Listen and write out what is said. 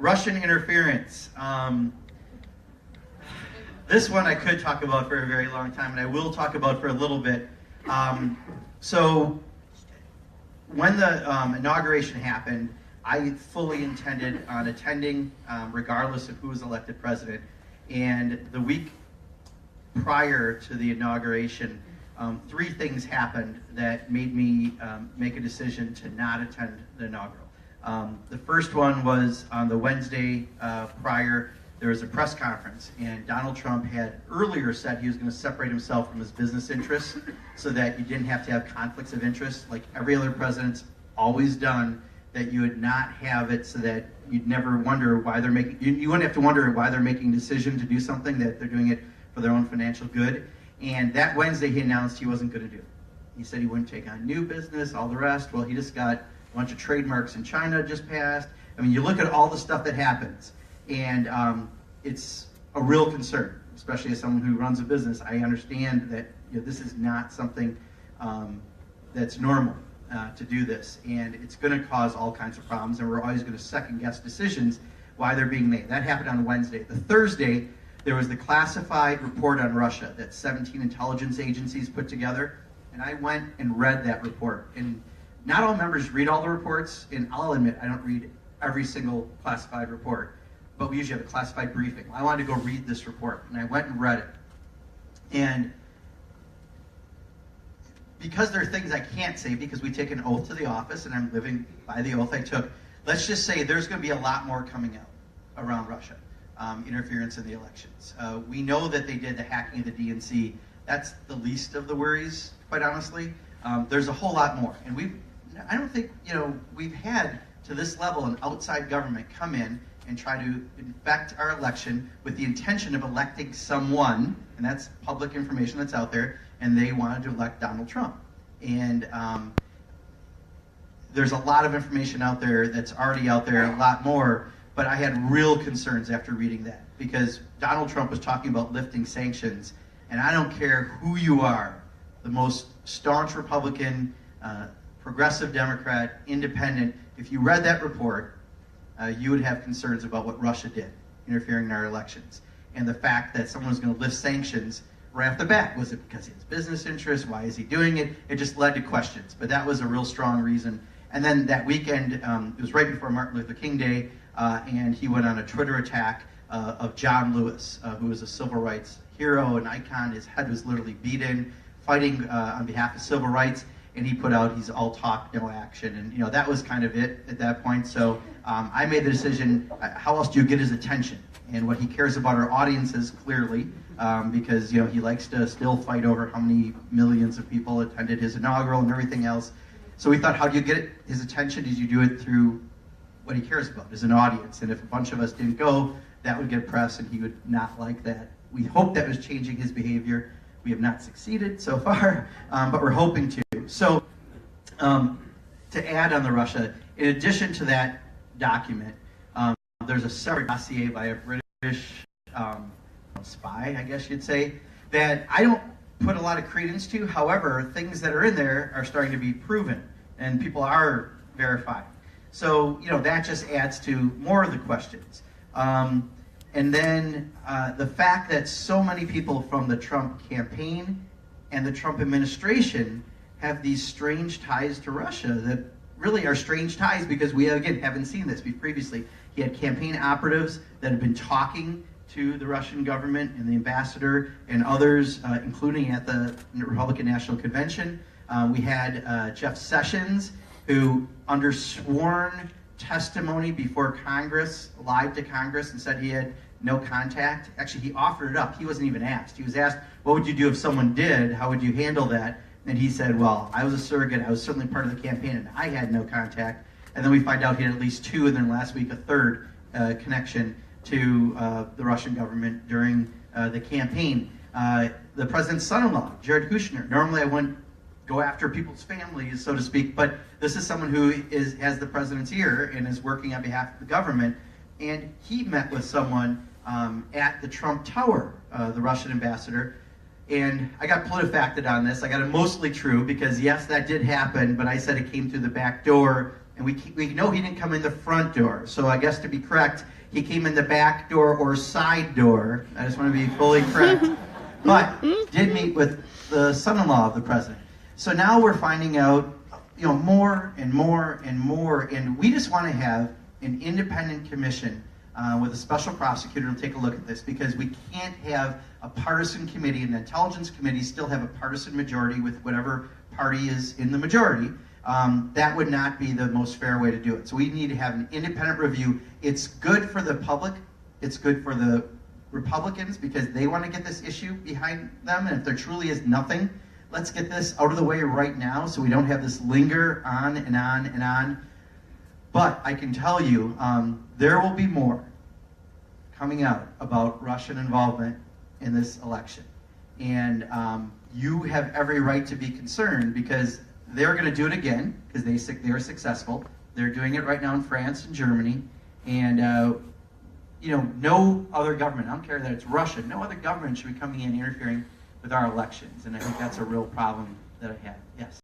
Russian interference. This one I could talk about for a very long time, and I will talk about for a little bit. So when the inauguration happened, I fully intended on attending, regardless of who was elected president. And the week prior to the inauguration, 3 things happened that made me make a decision to not attend the inaugural. The first one was on the Wednesday prior, there was a press conference, and Donald Trump had earlier said he was going to separate himself from his business interests so that you didn't have to have conflicts of interest like every other president's always done, that you would not have it so that you'd never wonder why they're making, you wouldn't have to wonder why they're making a decision to do something, that they're doing it for their own financial good. And that Wednesday he announced he wasn't going to do it. He said he wouldn't take on new business, all the rest. Well, he just got a bunch of trademarks in China just passed. I mean, you look at all the stuff that happens, and it's a real concern, especially as someone who runs a business. I understand that this is not something that's normal to do this, and it's going to cause all kinds of problems, and we're always going to second-guess decisions why they're being made. That happened on Wednesday. The Thursday, there was the classified report on Russia that 17 intelligence agencies put together, and I went and read that report. And not all members read all the reports, and I'll admit I don't read every single classified report, but we usually have a classified briefing. I wanted to go read this report, and I went and read it. And because there are things I can't say because we take an oath to the office, and I'm living by the oath I took, let's just say there's going to be a lot more coming out around Russia. Interference in the elections. We know that they did the hacking of the DNC. That's the least of the worries, quite honestly. There's a whole lot more. And I don't think, we've had to this level an outside government come in and try to infect our election with the intention of electing someone, and that's public information that's out there, and they wanted to elect Donald Trump. And there's a lot of information out there that's already out there, a lot more, but I had real concerns after reading that, because Donald Trump was talking about lifting sanctions, and I don't care who you are, the most staunch Republican, progressive Democrat, independent, if you read that report, you would have concerns about what Russia did, interfering in our elections. And the fact that someone was going to lift sanctions right off the bat, was it because of his business interests? Why is he doing it? It just led to questions, but that was a real strong reason. And then that weekend, it was right before Martin Luther King Day, and he went on a Twitter attack of John Lewis, who was a civil rights hero, an icon. His head was literally beaten, fighting on behalf of civil rights, and he put out, he's all talk, no action. And that was kind of it at that point. So I made the decision, how else do you get his attention? And what he cares about our audiences, clearly, because he likes to still fight over how many millions of people attended his inaugural and everything else. So we thought, how do you get his attention? Did you do it through what he cares about as an audience? And if a bunch of us didn't go, that would get press, and he would not like that. We hope that was changing his behavior. We have not succeeded so far, but we're hoping to. So to add on the Russia, in addition to that document, there's a separate dossier by a British spy, I guess you'd say, that I don't put a lot of credence to. However, things that are in there are starting to be proven, and people are verifying. So, that just adds to more of the questions. And then the fact that so many people from the Trump campaign and the Trump administration have these strange ties to Russia that really are strange ties, because we, again, haven't seen this previously. He had campaign operatives that have been talking to the Russian government and the ambassador and others, including at the Republican National Convention. We had Jeff Sessions, who under sworn testimony before Congress, lied to Congress and said he had no contact. Actually, he offered it up. He wasn't even asked. He was asked, what would you do if someone did? How would you handle that? And he said, well, I was a surrogate. I was certainly part of the campaign, and I had no contact. And then we find out he had at least 2, and then last week a third connection to the Russian government during the campaign. The president's son-in-law, Jared Kushner. Normally I wouldn't go after people's families, so to speak, but this is someone who has the president's ear and is working on behalf of the government. And he met with someone at the Trump Tower, the Russian ambassador. And I got PolitiFacted on this. I got it mostly true, because yes, that did happen, but I said it came through the back door And we know he didn't come in the front door. So I guess to be correct, he came in the back door or side door. I just want to be fully correct. But did meet with the son-in-law of the president. So now we're finding out, more and more and more. And we just want to have an independent commission with a special prosecutor to take a look at this, because we can't have a partisan committee, and the intelligence committee still have a partisan majority with whatever party is in the majority. That would not be the most fair way to do it. So we need to have an independent review. It's good for the public. It's good for the Republicans because they want to get this issue behind them. And if there truly is nothing, let's get this out of the way right now so we don't have this linger on and on and on. But I can tell you, there will be more coming out about Russian involvement in this election. And you have every right to be concerned because they're going to do it again because they are successful. They're doing it right now in France and Germany. And, no other government, I don't care that it's Russia, no other government should be coming in and interfering with our elections. And I think that's a real problem that I have. Yes.